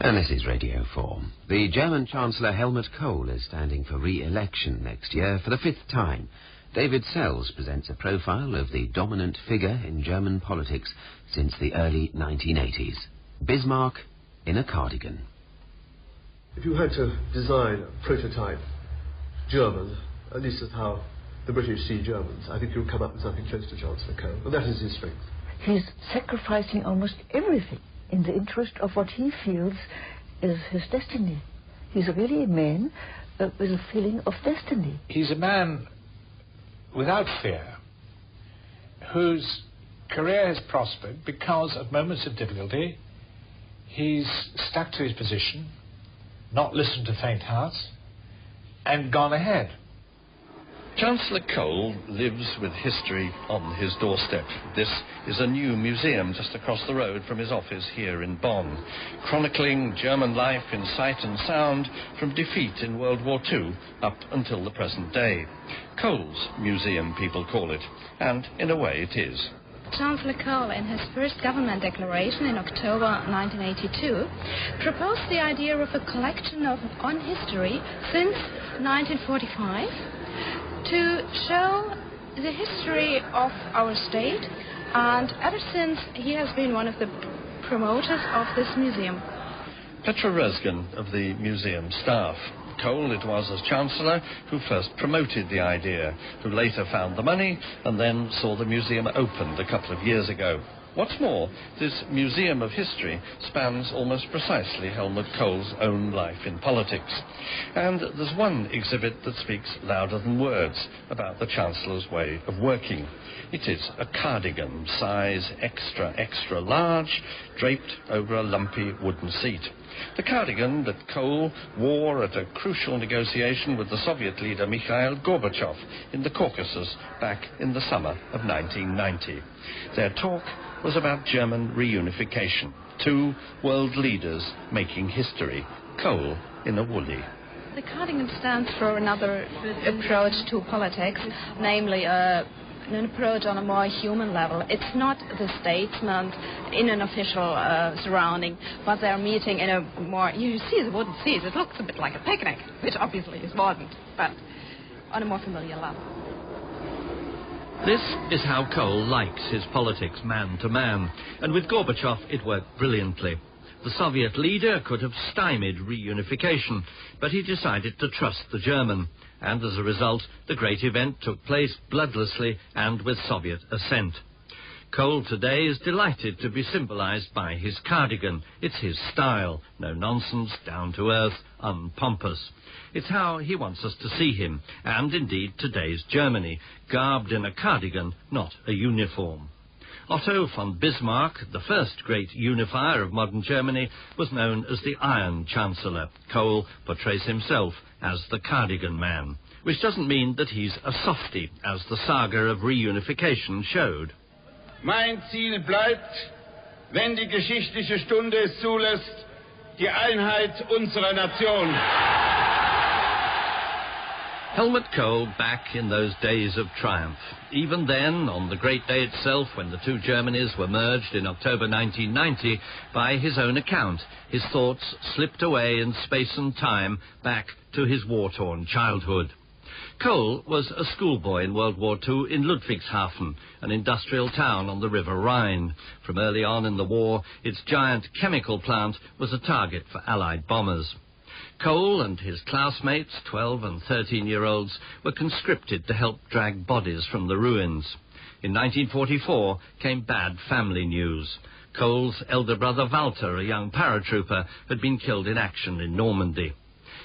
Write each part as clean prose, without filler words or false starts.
And this is Radio 4. The German Chancellor Helmut Kohl is standing for re-election next year for the 5th time. David Sells presents a profile of the dominant figure in German politics since the early 1980s. Bismarck in a cardigan. If you had to design a prototype German, at least that's how the British see Germans, I think you'll come up with something close to Chancellor Kohl, and that is his strength. He's sacrificing almost everything in the interest of what he feels is his destiny. He's really a man with a feeling of destiny. He's a man without fear, whose career has prospered because at moments of difficulty he's stuck to his position, not listened to faint hearts, and gone ahead. Chancellor Kohl lives with history on his doorstep. This is a new museum just across the road from his office here in Bonn, chronicling German life in sight and sound from defeat in World War II up until the present day. Kohl's museum, people call it, and in a way it is. Chancellor Kohl, in his first government declaration in October 1982, proposed the idea of a collection on history since 1945 to show the history of our state, and ever since he has been one of the promoters of this museum. Petra Rezgan of the museum staff. Kohl it was as Chancellor who first promoted the idea, who later found the money and then saw the museum opened a couple of years ago. What's more, this museum of history spans almost precisely Helmut Kohl's own life in politics. And there's one exhibit that speaks louder than words about the Chancellor's way of working. It is a cardigan, size extra, extra large, draped over a lumpy wooden seat. The cardigan that Kohl wore at a crucial negotiation with the Soviet leader Mikhail Gorbachev in the Caucasus back in the summer of 1990. Their talk was about German reunification. Two world leaders making history. Kohl in a woolly. The cardigan stands for another approach to politics, namely an approach on a more human level. It's not the statesman in an official surrounding, but they're meeting in a more... You see the wooden seats, it looks a bit like a picnic, which obviously is wasn't, but on a more familiar level. This is how Kohl likes his politics, man to man, and with Gorbachev it worked brilliantly. The Soviet leader could have stymied reunification, but he decided to trust the German, and as a result the great event took place bloodlessly and with Soviet assent. Kohl today is delighted to be symbolized by his cardigan. It's his style, no nonsense, down to earth, unpompous. It's how he wants us to see him, and indeed today's Germany, garbed in a cardigan, not a uniform. Otto von Bismarck, the first great unifier of modern Germany, was known as the Iron Chancellor. Kohl portrays himself as the cardigan man, which doesn't mean that he's a softie, as the saga of reunification showed. Mein Ziel bleibt, wenn die geschichtliche Stunde es zulässt, die Einheit unserer Nation. Helmut Kohl back in those days of triumph. Even then, on the great day itself, when the two Germanys were merged in October 1990, by his own account, his thoughts slipped away in space and time back to his war-torn childhood. Kohl was a schoolboy in World War II in Ludwigshafen, an industrial town on the River Rhine. From early on in the war, its giant chemical plant was a target for Allied bombers. Kohl and his classmates, 12 and 13-year-olds, were conscripted to help drag bodies from the ruins. In 1944 came bad family news. Kohl's elder brother Walter, a young paratrooper, had been killed in action in Normandy.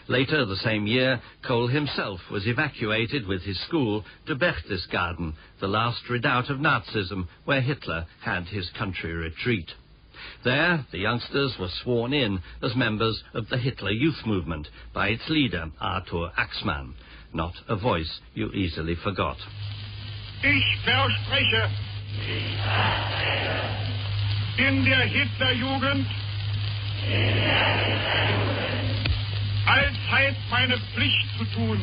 Later the same year, Kohl himself was evacuated with his school to Berchtesgaden, the last redoubt of Nazism where Hitler had his country retreat. There, the youngsters were sworn in as members of the Hitler Youth Movement by its leader, Arthur Axmann, not a voice you easily forgot. Ich verspreche, in der Hitlerjugend allzeit meine Pflicht zu tun.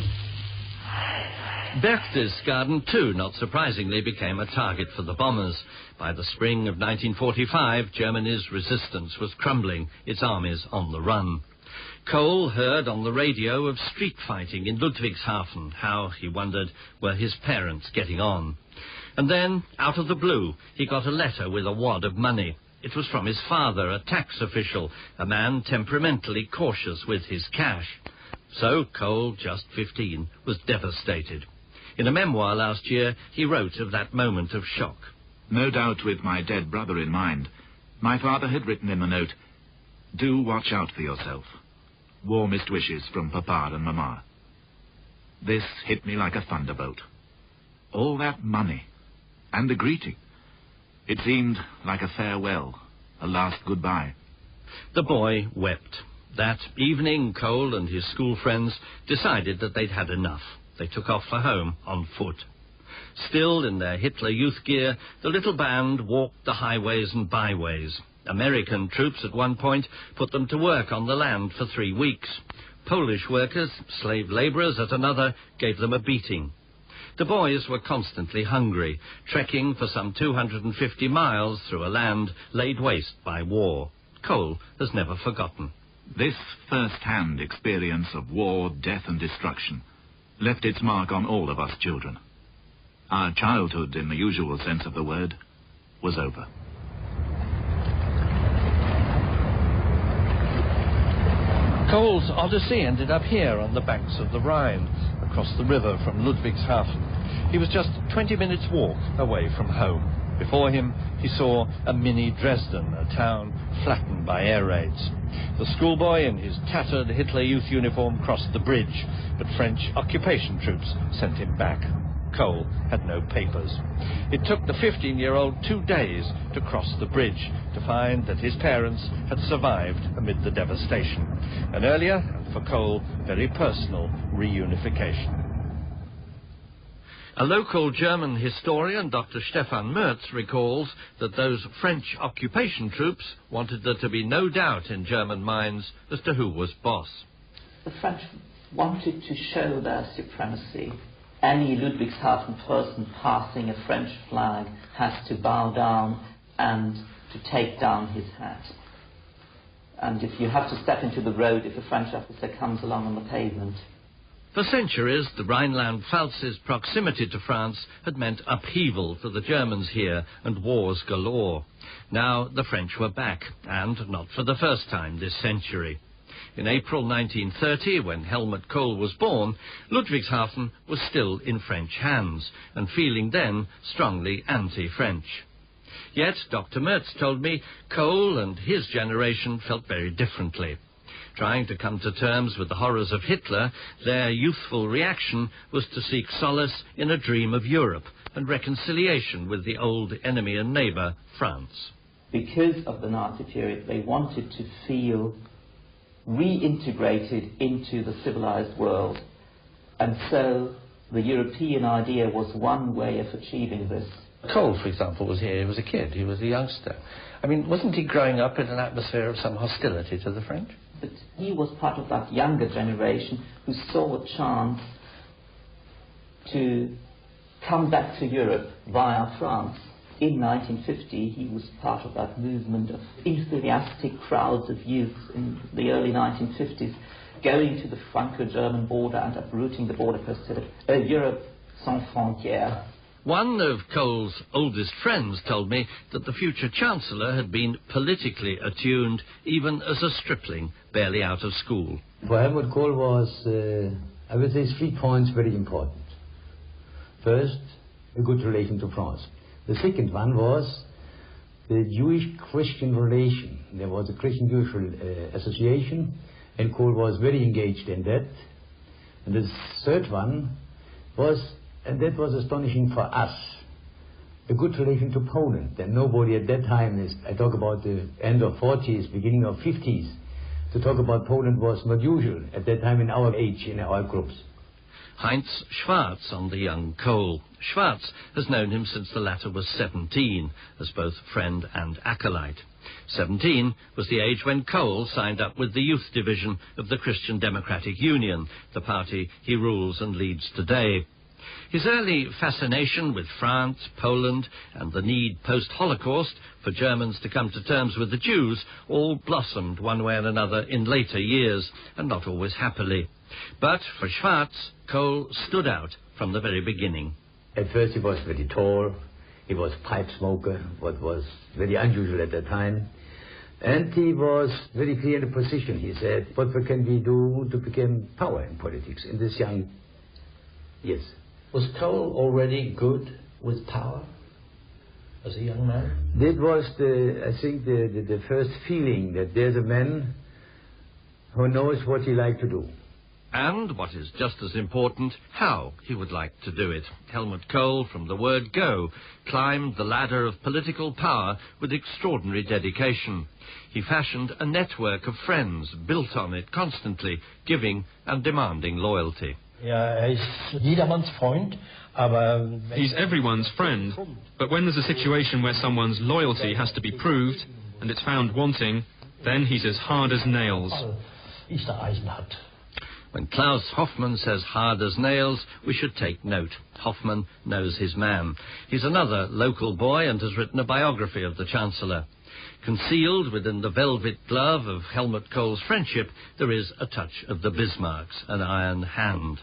Berchtesgaden, too, not surprisingly, became a target for the bombers. By the spring of 1945, Germany's resistance was crumbling, its armies on the run. Kohl heard on the radio of street fighting in Ludwigshafen. How, he wondered, were his parents getting on? And then, out of the blue, he got a letter with a wad of money. It was from his father, a tax official, a man temperamentally cautious with his cash. So Kohl, just 15, was devastated. In a memoir last year, he wrote of that moment of shock. No doubt with my dead brother in mind, my father had written in the note, "Do watch out for yourself. Warmest wishes from Papa and Mama." This hit me like a thunderbolt. All that money, and the greeting. It seemed like a farewell, a last goodbye. The boy wept. That evening, Kohl and his school friends decided that they'd had enough. They took off for home on foot. Still in their Hitler Youth gear, the little band walked the highways and byways. American troops at one point put them to work on the land for 3 weeks. Polish workers, slave labourers at another, gave them a beating. The boys were constantly hungry, trekking for some 250 miles through a land laid waste by war. Kohl has never forgotten. This first-hand experience of war, death and destruction left its mark on all of us children. Our childhood, in the usual sense of the word, was over. Kohl's odyssey ended up here on the banks of the Rhine, across the river from Ludwigshafen. He was just 20 minutes' walk away from home. Before him, he saw a mini Dresden, a town flattened by air raids. The schoolboy in his tattered Hitler Youth uniform crossed the bridge, but French occupation troops sent him back. Kohl had no papers. It took the 15-year-old 2 days to cross the bridge to find that his parents had survived amid the devastation. An earlier, and for Kohl, very personal reunification. A local German historian, Dr. Stefan Merz, recalls that those French occupation troops wanted there to be no doubt in German minds as to who was boss. The French wanted to show their supremacy. Any Ludwigshafen person passing a French flag has to bow down and to take down his hat. And if you have to step into the road if a French officer comes along on the pavement. For centuries, the Rhineland-Pfalz's proximity to France had meant upheaval for the Germans here and wars galore. Now the French were back, and not for the first time this century. In April 1930, when Helmut Kohl was born, Ludwigshafen was still in French hands, and feeling then strongly anti-French. Yet, Dr. Merz told me, Kohl and his generation felt very differently. Trying to come to terms with the horrors of Hitler, their youthful reaction was to seek solace in a dream of Europe and reconciliation with the old enemy and neighbour, France. Because of the Nazi period, they wanted to feel reintegrated into the civilized world. And so the European idea was one way of achieving this. Kohl, for example, was here. He was a kid. He was a youngster. I mean, wasn't he growing up in an atmosphere of some hostility to the French? But he was part of that younger generation who saw a chance to come back to Europe via France. In 1950, he was part of that movement of enthusiastic crowds of youth in the early 1950s going to the Franco-German border and uprooting the border post to Europe sans frontières. One of Kohl's oldest friends told me that the future Chancellor had been politically attuned even as a stripling barely out of school. For Helmut Kohl was, I would say, 3 points very important. First, a good relation to France. The second one was the Jewish-Christian relation. There was a Christian-Jewish association, and Kohl was very engaged in that. And the third one was, and that was astonishing for us, a good relation to Poland. And nobody at that time, I talk about the end of 40s, beginning of 50s, to talk about Poland was not usual at that time in our age, in our groups. Heinz Schwarz on the young Kohl. Schwarz has known him since the latter was 17, as both friend and acolyte. 17 was the age when Kohl signed up with the youth division of the Christian Democratic Union, the party he rules and leads today. His early fascination with France, Poland, and the need post-Holocaust for Germans to come to terms with the Jews all blossomed one way or another in later years, and not always happily. But for Schwarz, Kohl stood out from the very beginning. At first he was very tall, he was a pipe smoker, what was very unusual at that time. And he was very clear in the position. He said, what can we do to become power in politics in this young years? Was Kohl already good with power as a young man? That was, I think, the first feeling that there's a man who knows what he likes to do. And, what is just as important, how he would like to do it. Helmut Kohl, from the word go, climbed the ladder of political power with extraordinary dedication. He fashioned a network of friends, built on it constantly, giving and demanding loyalty. He's everyone's friend, but when there's a situation where someone's loyalty has to be proved, and it's found wanting, then he's as hard as nails. When Klaus Hoffmann says hard as nails, we should take note. Hoffmann knows his man. He's another local boy and has written a biography of the Chancellor. Concealed within the velvet glove of Helmut Kohl's friendship, there is a touch of the Bismarck's, an iron hand.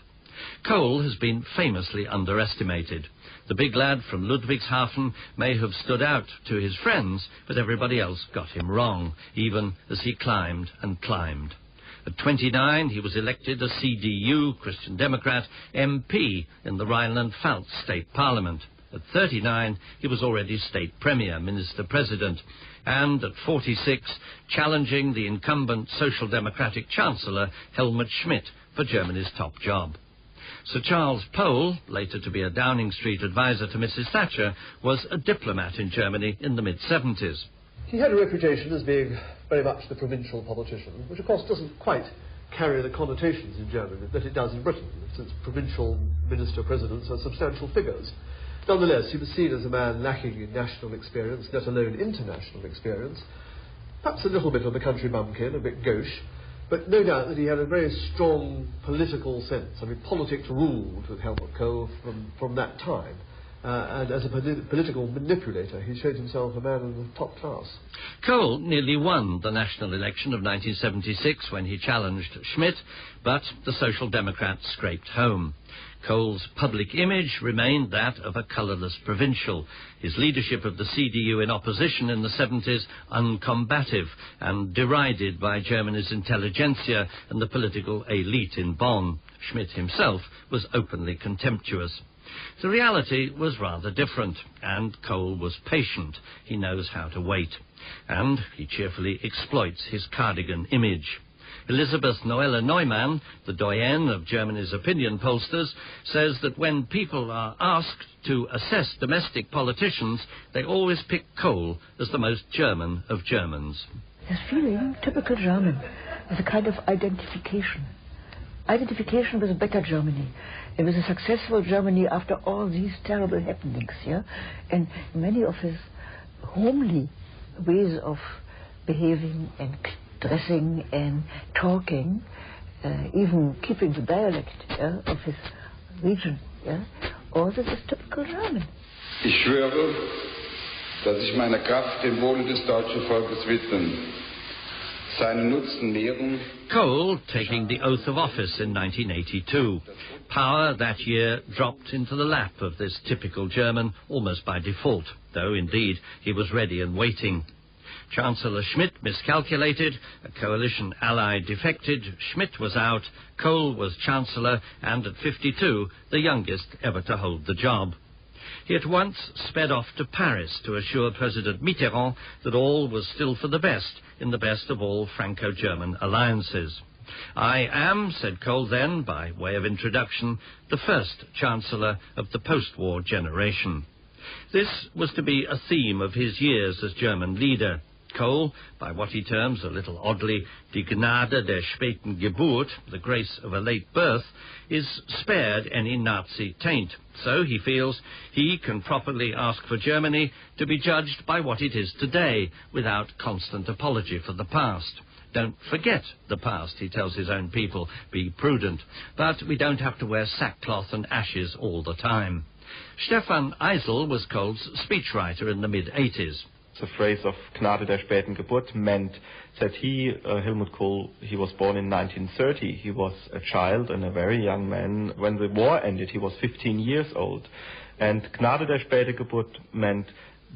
Kohl has been famously underestimated. The big lad from Ludwigshafen may have stood out to his friends, but everybody else got him wrong, even as he climbed and climbed. At 29, he was elected a CDU, Christian Democrat, MP in the Rhineland-Pfalz State Parliament. At 39, he was already State Premier, Minister-President, and at 46, challenging the incumbent Social Democratic Chancellor, Helmut Schmidt, for Germany's top job. Sir Charles Pole, later to be a Downing Street advisor to Mrs. Thatcher, was a diplomat in Germany in the mid-70s. He had a reputation as being very much the provincial politician, which of course doesn't quite carry the connotations in Germany that it does in Britain, since provincial minister-presidents are substantial figures. Nonetheless, he was seen as a man lacking in national experience, let alone international experience, perhaps a little bit of the country bumpkin, a bit gauche, but no doubt that he had a very strong political sense. I mean, politics ruled with Helmut Kohl from that time. And as a political manipulator, he showed himself a man of the top class. Kohl nearly won the national election of 1976 when he challenged Schmidt, but the Social Democrats scraped home. Kohl's public image remained that of a colourless provincial, his leadership of the CDU in opposition in the 70s uncombative and derided by Germany's intelligentsia and the political elite in Bonn. Schmidt himself was openly contemptuous. The reality was rather different, and Kohl was patient. He knows how to wait, and he cheerfully exploits his Cardigan image. Elisabeth Noelle Neumann, the doyenne of Germany's opinion pollsters, says that when people are asked to assess domestic politicians, they always pick Kohl as the most German of Germans. His feeling, typical German, is a kind of identification. Identification with a better Germany, and with a successful Germany after all these terrible happenings, yeah? And many of his homely ways of behaving and dressing and talking, even keeping the dialect of his region, yeah? All this is typical German. Ich schwöre, dass ich meine Kraft dem Wohle des deutschen Volkes widmen, seinen Nutzen mehren. Kohl taking the oath of office in 1982. Power that year dropped into the lap of this typical German almost by default, though indeed he was ready and waiting. Chancellor Schmidt miscalculated, a coalition ally defected, Schmidt was out, Kohl was Chancellor, and at 52, the youngest ever to hold the job. He at once sped off to Paris to assure President Mitterrand that all was still for the best in the best of all Franco-German alliances. I am, said Kohl then, by way of introduction, the first Chancellor of the post-war generation. This was to be a theme of his years as German leader. Kohl, by what he terms, a little oddly, die Gnade der späten Geburt, the grace of a late birth, is spared any Nazi taint. So he feels he can properly ask for Germany to be judged by what it is today, without constant apology for the past. Don't forget the past, he tells his own people. Be prudent. But we don't have to wear sackcloth and ashes all the time. Stefan Eisel was Kohl's speechwriter in the mid-80s. The phrase of Gnade der späten Geburt meant that he, Helmut Kohl, he was born in 1930. He was a child and a very young man. When the war ended, he was 15 years old. And Gnade der späten Geburt meant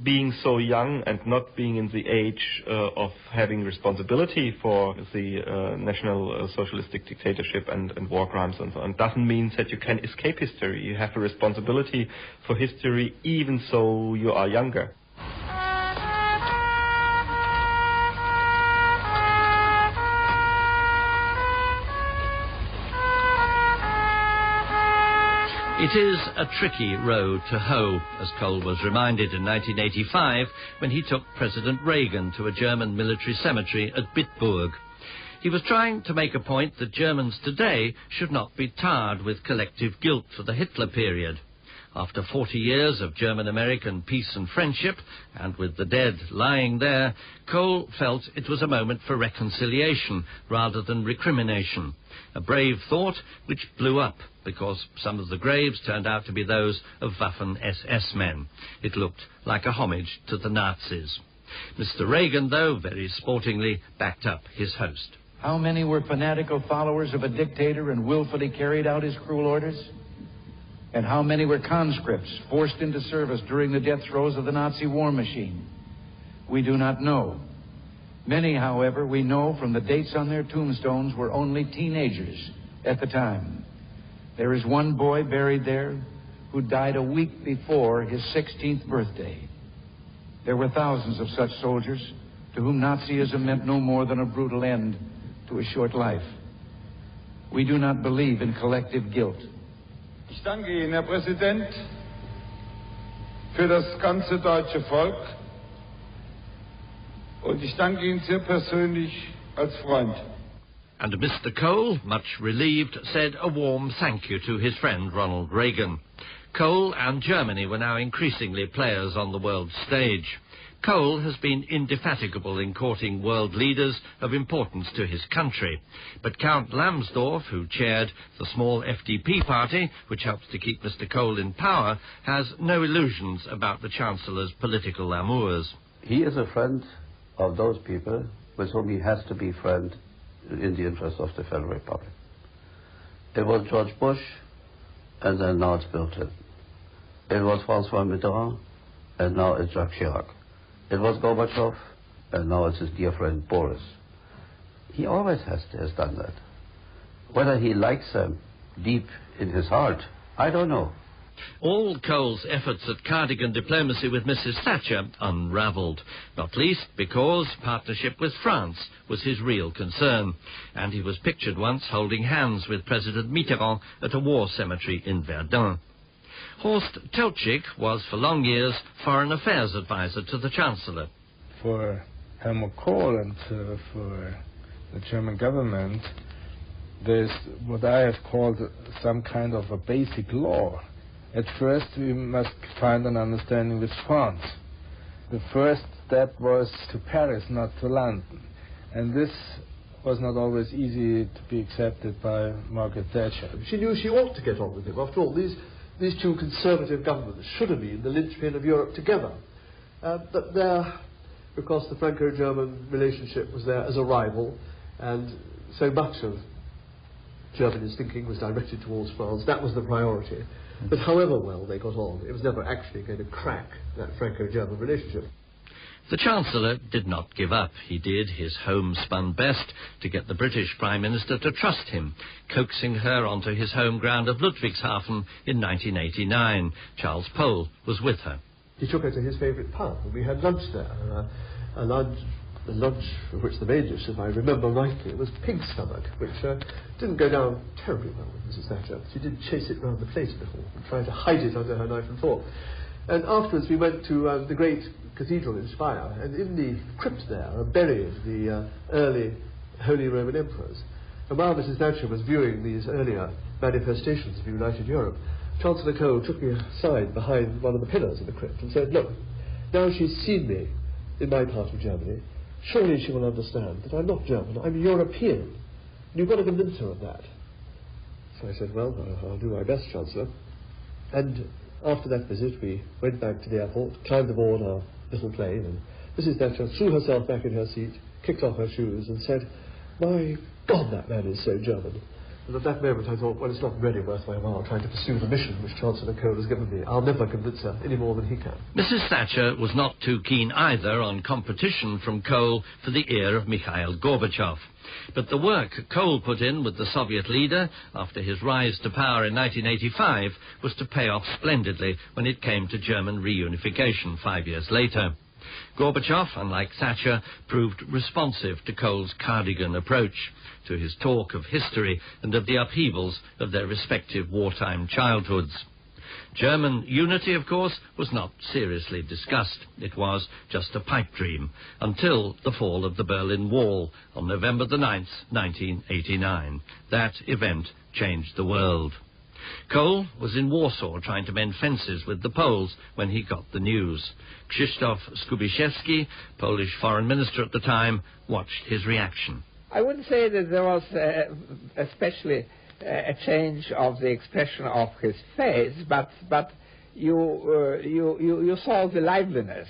being so young and not being in the age of having responsibility for the National Socialistic dictatorship and war crimes and so on. Doesn't mean that you can escape history. You have a responsibility for history even so you are younger. It is a tricky road to hoe, as Kohl was reminded in 1985 when he took President Reagan to a German military cemetery at Bitburg. He was trying to make a point that Germans today should not be tarred with collective guilt for the Hitler period. After 40 years of German-American peace and friendship, and with the dead lying there, Kohl felt it was a moment for reconciliation rather than recrimination. A brave thought which blew up because some of the graves turned out to be those of Waffen-SS men. It looked like a homage to the Nazis. Mr. Reagan, though, very sportingly backed up his host. How many were fanatical followers of a dictator and willfully carried out his cruel orders? And how many were conscripts forced into service during the death throes of the Nazi war machine? We do not know. Many, however, we know from the dates on their tombstones were only teenagers at the time. There is one boy buried there who died a week before his 16th birthday. There were thousands of such soldiers to whom Nazism meant no more than a brutal end to a short life. We do not believe in collective guilt. Ich danke Ihnen, Herr Präsident, für das ganze deutsche Volk. Und ich danke Ihnen sehr persönlich als Freund. And Mr. Kohl, much relieved, said a warm thank you to his friend Ronald Reagan. Kohl and Germany were now increasingly players on the world stage. Kohl has been indefatigable in courting world leaders of importance to his country. But Count Lambsdorff, who chaired the small FDP party, which helps to keep Mr. Kohl in power, has no illusions about the Chancellor's political amours. He is a friend of those people with whom he has to be friend in the interest of the Federal Republic. It was George Bush, and then now it's Bill Clinton. It was François Mitterrand, and now it's Jacques Chirac. It was Gorbachev, and now it's his dear friend Boris. He always has done that. Whether he likes them deep in his heart, I don't know. All Kohl's efforts at Cardigan diplomacy with Mrs. Thatcher unravelled, not least because partnership with France was his real concern, and he was pictured once holding hands with President Mitterrand at a war cemetery in Verdun. Horst Teltschik was for long years Foreign Affairs advisor to the Chancellor. For Helmut Kohl and for the German government, there's what I have called some kind of a basic law. At first, we must find an understanding with France. The first step was to Paris, not to London. And this was not always easy to be accepted by Margaret Thatcher. She knew she ought to get on with him. After all, these two conservative governments should have been the linchpin of Europe together. But there, because the Franco-German relationship was there as a rival, and so much of Germany's thinking was directed towards France, that was the priority. But however well they got on, it was never actually going to crack that Franco-German relationship. The Chancellor did not give up. He did his homespun best to get the British Prime Minister to trust him, coaxing her onto his home ground of Ludwigshafen in 1989. Charles Pohl was with her. He took her to his favourite pub, and we had lunch there. A lunch of which the main dish, if I remember rightly, was pig stomach, which didn't go down terribly well with Mrs. Thatcher. She did chase it round the plate before and try to hide it under her knife and fork. And afterwards we went to the great cathedral in Speyer, and in the crypt there are buried the early Holy Roman Emperors. And while Mrs. Thatcher was viewing these earlier manifestations of united Europe, Chancellor Kohl took me aside behind one of the pillars of the crypt and said, "Look, now she's seen me in my part of Germany, surely she will understand that I'm not German, I'm European. You've got to convince her of that. So I said, well, I'll do my best, Chancellor. And after that visit, we went back to the airport, climbed aboard our little plane, and Mrs. Thatcher threw herself back in her seat, kicked off her shoes, and said, "My God, that man is so German." And at that moment I thought, well, it's not really worth my while trying to pursue the mission which Chancellor Kohl has given me. I'll never convince her any more than he can. Mrs. Thatcher was not too keen either on competition from Kohl for the ear of Mikhail Gorbachev. But the work Kohl put in with the Soviet leader after his rise to power in 1985 was to pay off splendidly when it came to German reunification 5 years later. Gorbachev, unlike Thatcher, proved responsive to Kohl's Cardigan approach, to his talk of history and of the upheavals of their respective wartime childhoods. German unity, of course, was not seriously discussed. It was just a pipe dream, until the fall of the Berlin Wall on November the 9th, 1989. That event changed the world. Kohl was in Warsaw trying to mend fences with the Poles when he got the news. Krzysztof Skubiszewski, Polish foreign minister at the time, watched his reaction. I wouldn't say that there was especially a change of the expression of his face, but you saw the liveliness.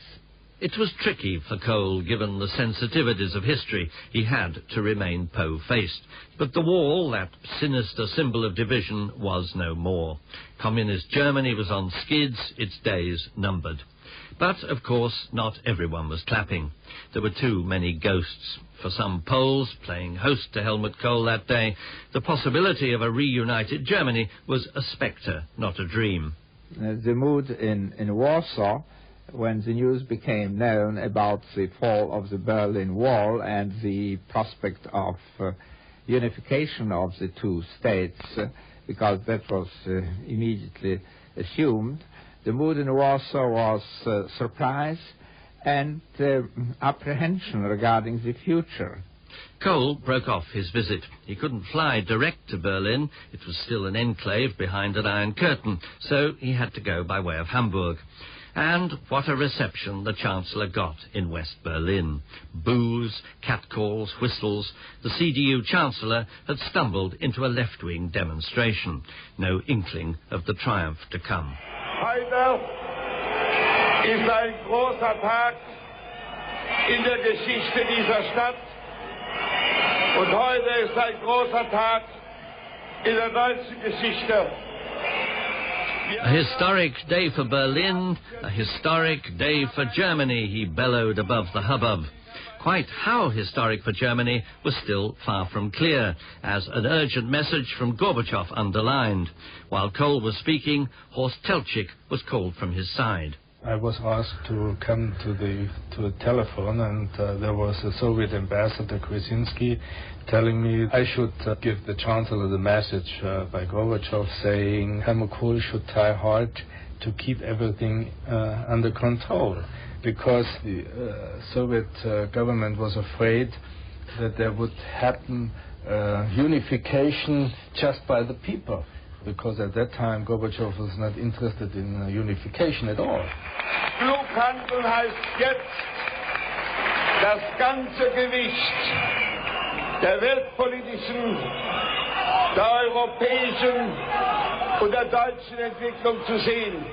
It was tricky for Kohl, given the sensitivities of history. He had to remain po-faced. But the wall, that sinister symbol of division, was no more. Communist Germany was on skids, its days numbered. But, of course, not everyone was clapping. There were too many ghosts. For some Poles, playing host to Helmut Kohl that day, the possibility of a reunited Germany was a spectre, not a dream. The mood in Warsaw, when the news became known about the fall of the Berlin Wall and the prospect of unification of the two states, because that was immediately assumed, the mood in Warsaw was surprise and apprehension regarding the future. Kohl broke off his visit. He couldn't fly direct to Berlin. It was still an enclave behind an Iron Curtain, so he had to go by way of Hamburg. And what a reception the Chancellor got in West Berlin. Boos, catcalls, whistles. The CDU Chancellor had stumbled into a left-wing demonstration. No inkling of the triumph to come. Heute ist ein großer Tag in der Geschichte dieser Stadt. Und heute ist ein großer Tag in der deutschen Geschichte. A historic day for Berlin, a historic day for Germany, he bellowed above the hubbub. Quite how historic for Germany was still far from clear, as an urgent message from Gorbachev underlined. While Kohl was speaking, Horst Teltschik was called from his side. I was asked to come to a telephone, and there was a Soviet ambassador, Krasinski, telling me I should give the Chancellor the message by Gorbachev, saying Helmut Kohl should try hard to keep everything under control, because the Soviet government was afraid that there would happen unification just by the people, because at that time Gorbachev was not interested in unification at all. Flughandel heißt jetzt, das ganze Gewicht der weltpolitischen, der europäischen und der deutschen Entwicklung zu sehen.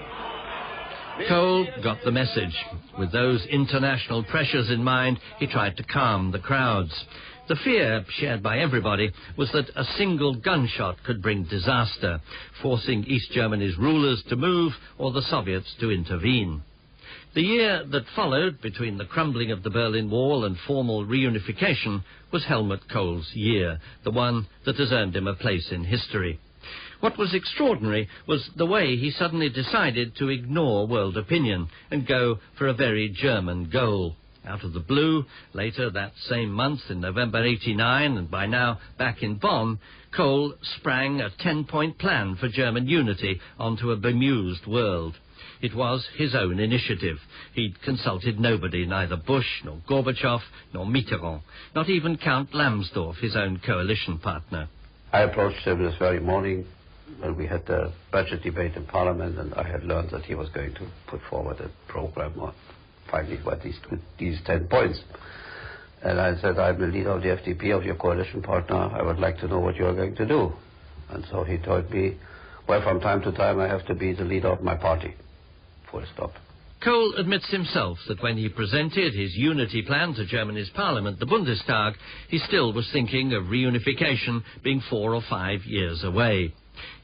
Kohl got the message. With those international pressures in mind, he tried to calm the crowds. The fear, shared by everybody, was that a single gunshot could bring disaster, forcing East Germany's rulers to move or the Soviets to intervene. The year that followed, between the crumbling of the Berlin Wall and formal reunification, was Helmut Kohl's year, the one that has earned him a place in history. What was extraordinary was the way he suddenly decided to ignore world opinion and go for a very German goal. Out of the blue, later that same month, in November 89, and by now back in Bonn, Kohl sprang a 10-point plan for German unity onto a bemused world. It was his own initiative. He'd consulted nobody, neither Bush, nor Gorbachev, nor Mitterrand, not even Count Lambsdorff, his own coalition partner. I approached him this very morning when we had the budget debate in Parliament, and I had learned that he was going to put forward a program on finally what these 10 points. And I said, I'm the leader of the FDP, of your coalition partner. I would like to know what you're going to do. And so he told me, well, from time to time I have to be the leader of my party. Full stop. Kohl admits himself that when he presented his unity plan to Germany's parliament, the Bundestag, he still was thinking of reunification being 4 or 5 years away.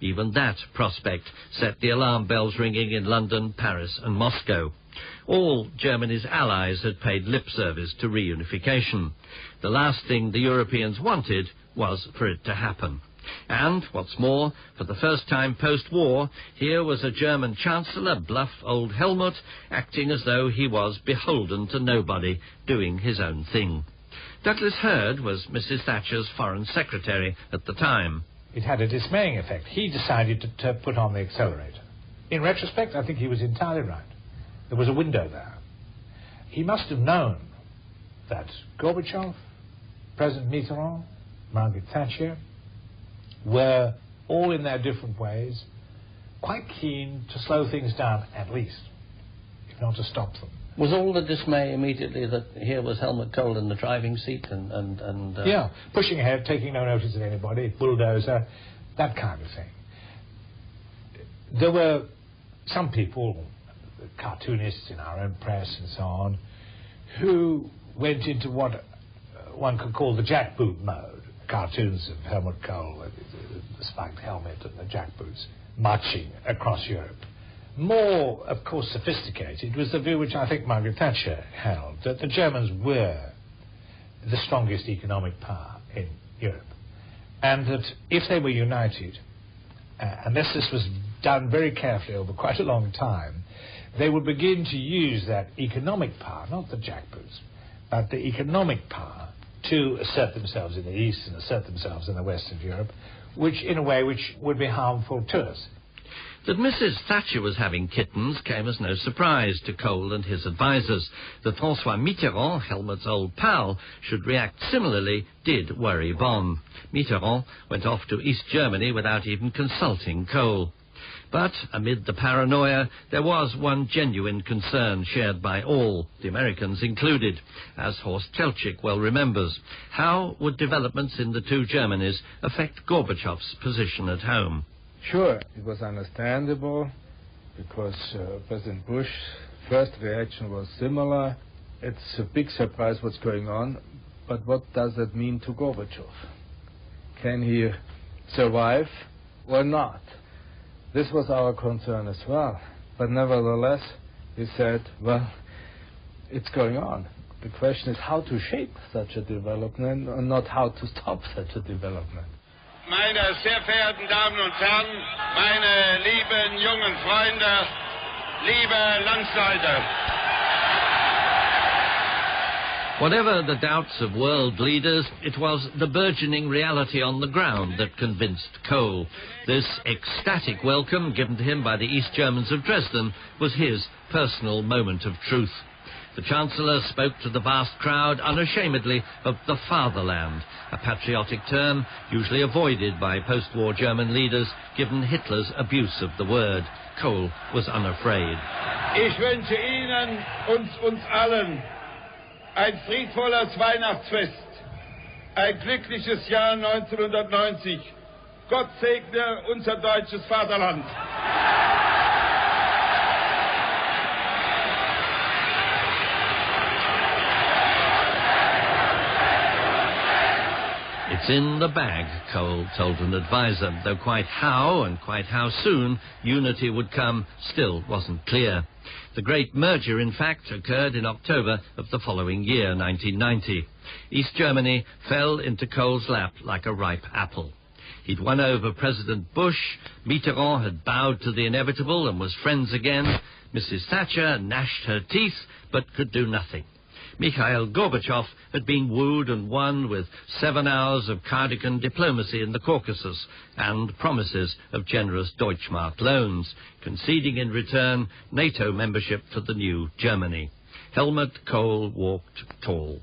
Even that prospect set the alarm bells ringing in London, Paris and Moscow. All Germany's allies had paid lip service to reunification. The last thing the Europeans wanted was for it to happen. And, what's more, for the first time post-war, here was a German chancellor, bluff old Helmut, acting as though he was beholden to nobody, doing his own thing. Douglas Hurd was Mrs. Thatcher's foreign secretary at the time. It had a dismaying effect. He decided to put on the accelerator. In retrospect, I think he was entirely right. There was a window there. He must have known that Gorbachev, President Mitterrand, Margaret Thatcher were all in their different ways quite keen to slow things down at least, if not to stop them. Was all the dismay immediately that here was Helmut Kohl in the driving seat and yeah, pushing ahead, taking no notice of anybody, bulldozer, that kind of thing. There were some people, cartoonists in our own press and so on, who went into what one could call the jackboot mode. Cartoons of Helmut Kohl, the spiked helmet and the jackboots, marching across Europe. More, of course, sophisticated was the view which I think Margaret Thatcher held, that the Germans were the strongest economic power in Europe, and that if they were united, unless this was done very carefully over quite a long time, they would begin to use that economic power, not the jackboots, but the economic power to assert themselves in the East and assert themselves in the West of Europe, which, in a way, which would be harmful to us. That Mrs. Thatcher was having kittens came as no surprise to Kohl and his advisers. That François Mitterrand, Helmut's old pal, should react similarly did worry Bonn. Mitterrand went off to East Germany without even consulting Kohl. But amid the paranoia, there was one genuine concern shared by all, the Americans included, as Horst Teltschik well remembers. How would developments in the two Germanys affect Gorbachev's position at home? Sure, it was understandable, because President Bush's first reaction was similar. It's a big surprise what's going on, but what does that mean to Gorbachev? Can he survive or not? This was our concern as well. But nevertheless, we said, well, it's going on. The question is how to shape such a development and not how to stop such a development. Meine sehr verehrten Damen und Herren, meine lieben jungen Freunde, liebe Landsleute. Whatever the doubts of world leaders, it was the burgeoning reality on the ground that convinced Kohl. This ecstatic welcome given to him by the East Germans of Dresden was his personal moment of truth. The Chancellor spoke to the vast crowd unashamedly of the fatherland, a patriotic term usually avoided by post-war German leaders given Hitler's abuse of the word. Kohl was unafraid. Ich wünsche Ihnen und uns allen ein friedvolles Weihnachtsfest, ein glückliches Jahr 1990. Gott segne unser deutsches Vaterland. It's in the bag, Kohl told an advisor, though quite how and quite how soon unity would come still wasn't clear. The great merger, in fact, occurred in October of the following year, 1990. East Germany fell into Kohl's lap like a ripe apple. He'd won over President Bush, Mitterrand had bowed to the inevitable and was friends again, Mrs. Thatcher gnashed her teeth but could do nothing. Mikhail Gorbachev had been wooed and won with 7 hours of Cardigan diplomacy in the Caucasus and promises of generous Deutschmark loans, conceding in return NATO membership for the new Germany. Helmut Kohl walked tall.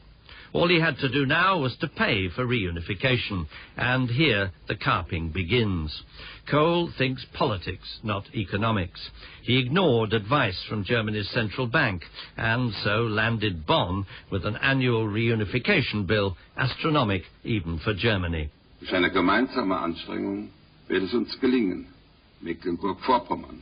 All he had to do now was to pay for reunification, and here the carping begins. Kohl thinks politics, not economics. He ignored advice from Germany's central bank, and so landed Bonn with an annual reunification bill, astronomic even for Germany. Durch eine gemeinsame Anstrengung wird es uns gelingen, Mecklenburg-Vorpommern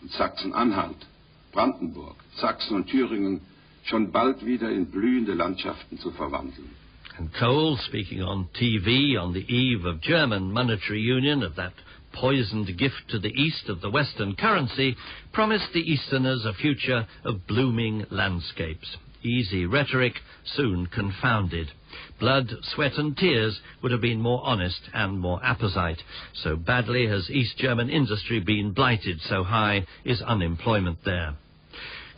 und Sachsen-Anhalt, Brandenburg, Sachsen und Thüringen schon bald wieder in blühende Landschaften zu verwandeln. And Kohl, speaking on TV on the eve of German monetary union, of that poisoned gift to the east of the Western currency, promised the Easterners a future of blooming landscapes. Easy rhetoric, soon confounded. Blood, sweat and tears would have been more honest and more apposite. So badly has East German industry been blighted, so high is unemployment there.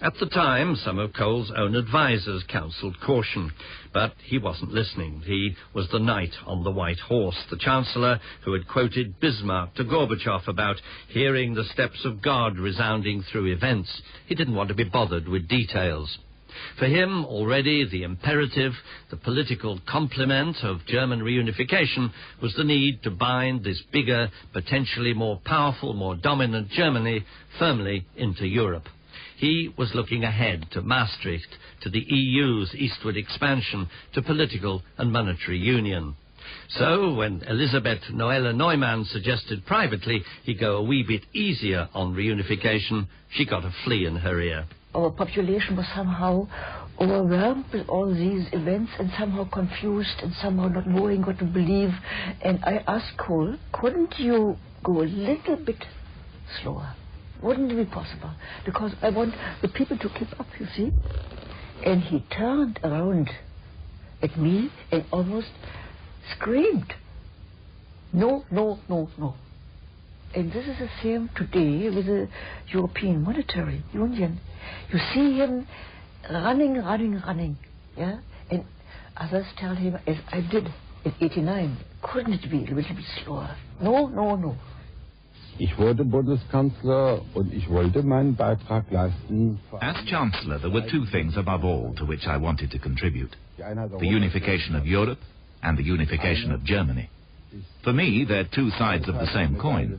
At the time, some of Kohl's own advisers counselled caution, but he wasn't listening. He was the knight on the white horse, the Chancellor who had quoted Bismarck to Gorbachev about hearing the steps of God resounding through events. He didn't want to be bothered with details. For him, already, the imperative, the political complement of German reunification was the need to bind this bigger, potentially more powerful, more dominant Germany firmly into Europe. He was looking ahead to Maastricht, to the EU's eastward expansion, to political and monetary union. So, when Elisabeth Noelle Neumann suggested privately he go a wee bit easier on reunification, she got a flea in her ear. Our population was somehow overwhelmed with all these events and somehow confused and somehow not knowing what to believe. And I asked Kohl, couldn't you go a little bit slower? Wouldn't it be possible? Because I want the people to keep up, you see. And he turned around at me and almost screamed, no, no, no, no. And this is the same today with the European Monetary Union. You see him running, yeah? And others tell him, as I did in 89, couldn't it be a little bit slower? No, no, no. Ich wurde Bundeskanzler und ich wollte meinen Beitrag leisten. As Chancellor, there were two things above all to which I wanted to contribute: the unification of Europe and the unification of Germany. For me, they're two sides of the same coin.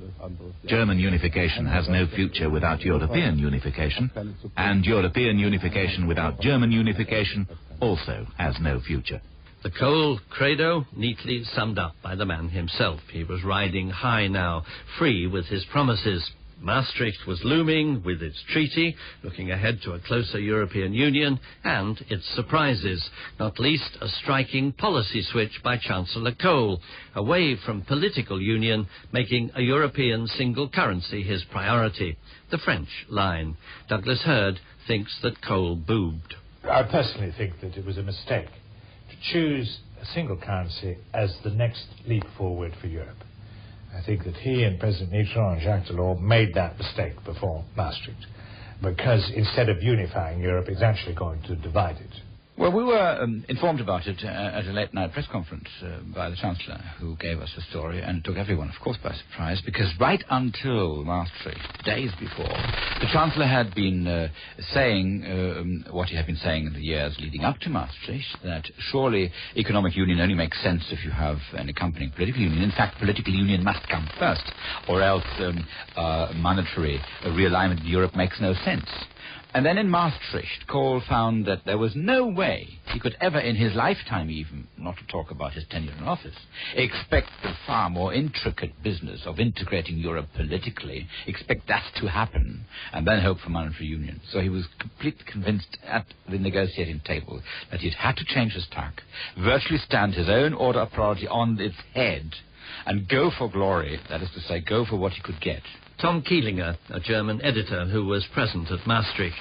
German unification has no future without European unification, and European unification without German unification also has no future. The Kohl credo neatly summed up by the man himself. He was riding high now, free with his promises. Maastricht was looming with its treaty, looking ahead to a closer European Union, and its surprises, not least a striking policy switch by Chancellor Kohl, away from political union, making a European single currency his priority. The French line. Douglas Hurd thinks that Kohl boobed. I personally think that it was a mistake to choose a single currency as the next leap forward for Europe. I think that he and President Mitterrand and Jacques Delors made that mistake before Maastricht, because instead of unifying Europe, it's actually going to divide it. Well, we were informed about it at a late-night press conference by the Chancellor, who gave us the story, and took everyone, of course, by surprise, because right until Maastricht, days before, the Chancellor had been saying what he had been saying in the years leading up to Maastricht, that surely economic union only makes sense if you have an accompanying political union. In fact, political union must come first, or else monetary realignment in Europe makes no sense. And then in Maastricht, Kohl found that there was no way he could ever in his lifetime even, not to talk about his tenure in office, expect the far more intricate business of integrating Europe politically, expect that to happen, and then hope for monetary union. So he was completely convinced at the negotiating table that he'd had to change his tack, virtually stand his own order of priority on its head, and go for glory, that is to say, go for what he could get. Tom Kielinger, a German editor who was present at Maastricht.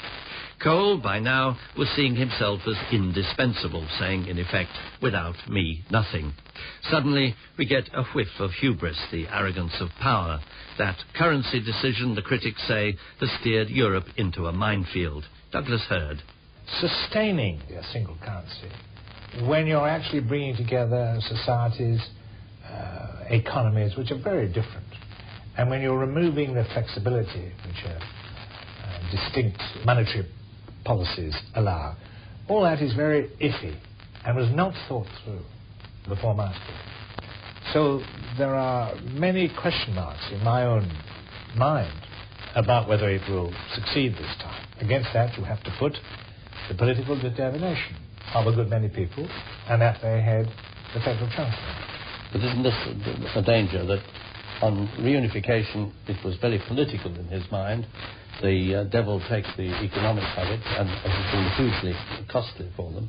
Kohl, by now, was seeing himself as indispensable, saying, in effect, without me, nothing. Suddenly, we get a whiff of hubris, the arrogance of power. That currency decision, the critics say, has steered Europe into a minefield. Douglas Hurd. Sustaining a single currency, when you're actually bringing together societies, economies, which are very different, and when you're removing the flexibility which distinct monetary policies allow, all that is very iffy. and was not thought through before Maastricht. So there are many question marks in my own mind about whether it will succeed this time. Against that, you have to put the political determination of a good many people, and at their head, the Federal Chancellor. But isn't this a danger that on reunification it was very political in his mind? The devil takes the economics of it, and it has been hugely costly for them.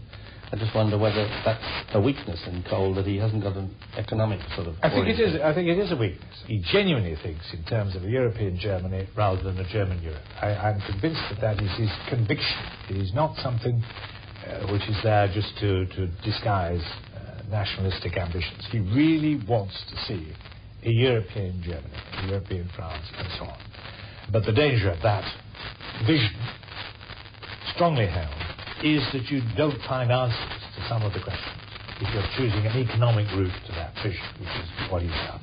I just wonder whether that's a weakness in Kohl, that he hasn't got an economic sort of... I think it is a weakness. He genuinely thinks in terms of a European Germany rather than a German Europe. I'm convinced that is his conviction. It is not something which is there just to disguise nationalistic ambitions. He really wants to see a European Germany, a European France, and so on. But the danger of that vision, strongly held, is that you don't find answers to some of the questions if you're choosing an economic route to that vision, which is what he's done.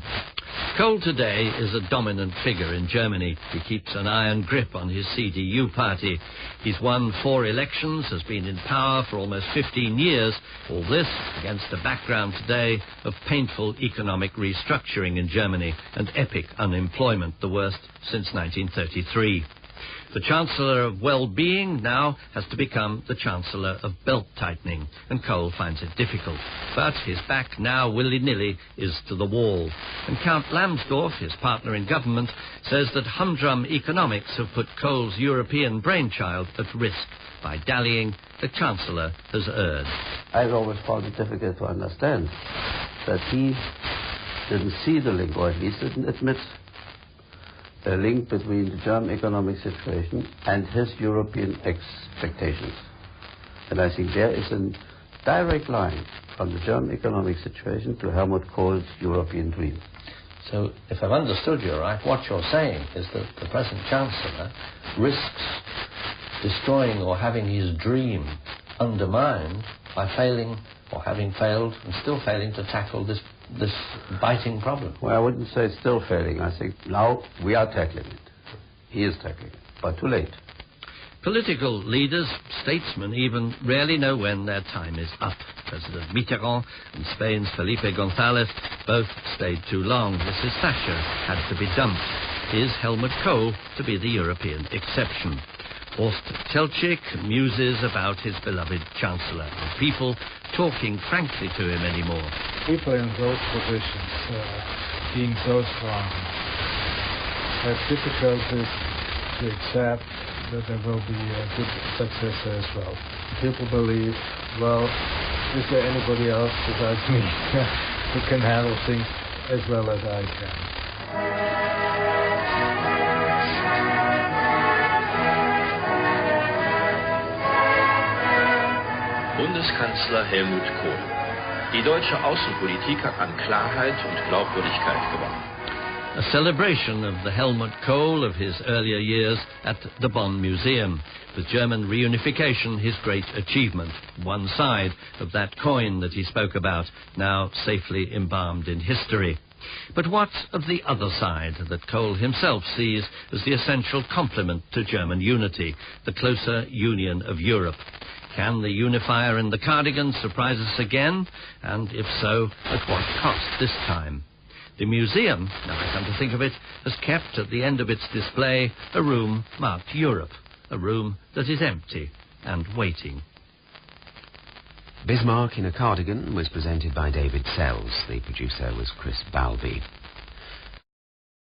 Kohl today is a dominant figure in Germany. He keeps an iron grip on his CDU party. He's won 4 elections, has been in power for almost 15 years. All this against a background today of painful economic restructuring in Germany and epic unemployment, the worst since 1933. The Chancellor of Well-being now has to become the Chancellor of Belt-tightening, and Kohl finds it difficult. But his back now, willy-nilly, is to the wall. And Count Lambsdorff, his partner in government, says that humdrum economics have put Kohl's European brainchild at risk. By dallying, the Chancellor has erred. I've always found it difficult to understand that he didn't see the link, or at least didn't admit a link between the German economic situation and his European expectations. And I think there is a direct line from the German economic situation to Helmut Kohl's European dream. So, if I've understood you right, what you're saying is that the present Chancellor risks destroying or having his dream undermined by failing, or having failed and still failing to tackle this biting problem. Well, I wouldn't say still failing. I think now we are tackling it. He is tackling it, but too late. Political leaders, statesmen even, rarely know when their time is up. President Mitterrand and Spain's Felipe González both stayed too long. Mrs. Thatcher had to be dumped. Is Helmut Kohl to be the European exception? Horst Teltschik muses about his beloved Chancellor, and people talking frankly to him anymore. People in those positions, being so strong, have difficulties to accept that there will be a good successor as well. People believe, well, is there anybody else besides me who can handle things as well as I can? Bundeskanzler Helmut Kohl. Die deutsche Außenpolitik hat an Klarheit und Glaubwürdigkeit gewonnen. A celebration of the Helmut Kohl of his earlier years at the Bonn Museum, with German reunification his great achievement, one side of that coin that he spoke about, now safely embalmed in history. But what of the other side that Kohl himself sees as the essential complement to German unity, the closer union of Europe? Can the unifier in the Cardigan surprise us again? And if so, at what cost this time? The museum, now I come to think of it, has kept at the end of its display a room marked Europe, a room that is empty and waiting. Bismarck in a Cardigan was presented by David Sells. The producer was Chris Balby.